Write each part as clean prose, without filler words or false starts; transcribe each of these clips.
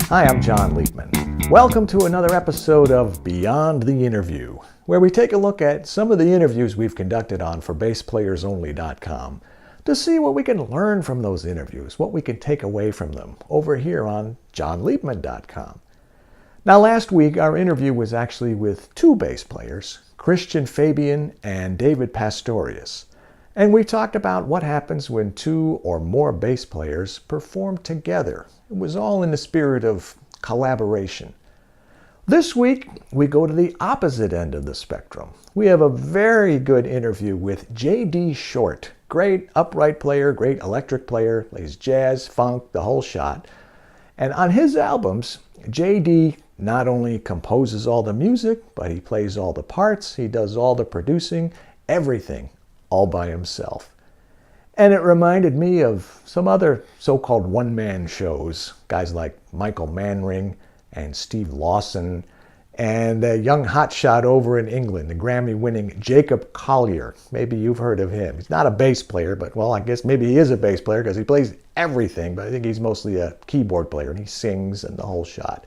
Hi, I'm Jon Liebman. Welcome to another episode of Beyond the Interview, where we take a look at some of the interviews we've conducted on ForBassPlayersOnly.com to see what we can learn from those interviews, what we can take away from them over here on JonLiebman.com. Now, last week, our interview was actually with two bass players, Christian Fabian and David Pastorius. And we talked about what happens when two or more bass players perform together. It was all in the spirit of collaboration. This week, we go to the opposite end of the spectrum. We have a very good interview with J.D. Short, great upright player, great electric player, plays jazz, funk, the whole shot. And on his albums, J.D. not only composes all the music, but he plays all the parts, he does all the producing, everything, all by himself. And it reminded me of some other so-called one-man shows, guys like Michael Manring and Steve Lawson, and a young hotshot over in England, the Grammy-winning Jacob Collier. Maybe you've heard of him. He's not a bass player, but, well, I guess maybe he is a bass player because he plays everything, but I think he's mostly a keyboard player, and he sings and the whole shot.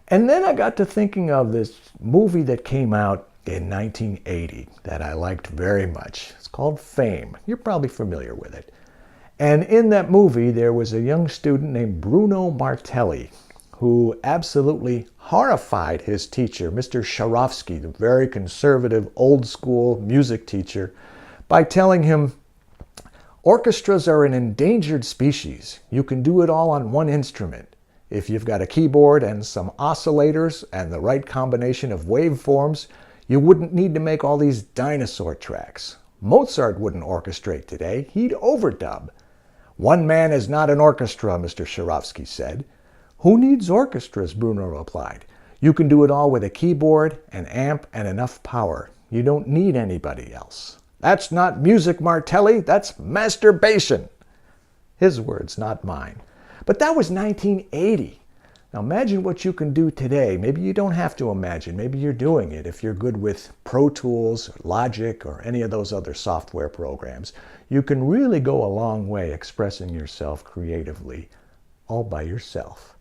And then I got to thinking of this movie that came out in 1980 that I liked very much. It's called Fame. You're probably familiar with it. And in that movie, there was a young student named Bruno Martelli who absolutely horrified his teacher, Mr. Sharovsky, the very conservative, old-school music teacher, by telling him, "Orchestras are an endangered species. You can do it all on one instrument. If you've got a keyboard and some oscillators and the right combination of waveforms, you wouldn't need to make all these dinosaur tracks. Mozart wouldn't orchestrate today. He'd overdub. One man is not an orchestra," Mr. Sharovsky said. "Who needs orchestras?" Bruno replied. "You can do it all with a keyboard, an amp, and enough power. You don't need anybody else." "That's not music, Martelli. That's masturbation." His words, not mine. But that was 1980. Now imagine what you can do today. Maybe you don't have to imagine. Maybe you're doing it if you're good with Pro Tools, Logic, or any of those other software programs. You can really go a long way expressing yourself creatively all by yourself.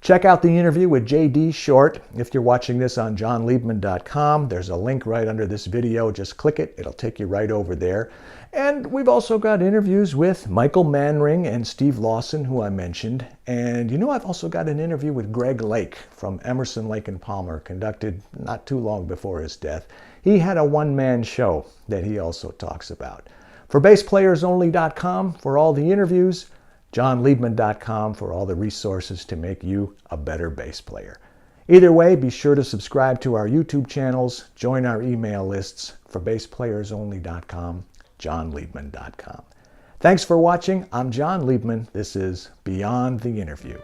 Check out the interview with J.D. Short. If you're watching this on JonLiebman.com, there's a link right under this video. Just click it. It'll take you right over there. And we've also got interviews with Michael Manring and Steve Lawson, who I mentioned. And you know, I've also got an interview with Greg Lake from Emerson, Lake and Palmer, conducted not too long before his death. He had a one-man show that he also talks about. For BassPlayersOnly.com for all the interviews, JonLiebman.com for all the resources to make you a better bass player. Either way, be sure to subscribe to our YouTube channels, join our email lists for BassPlayersOnly.com, JonLiebman.com. Thanks for watching. I'm Jon Liebman. This is Beyond the Interview.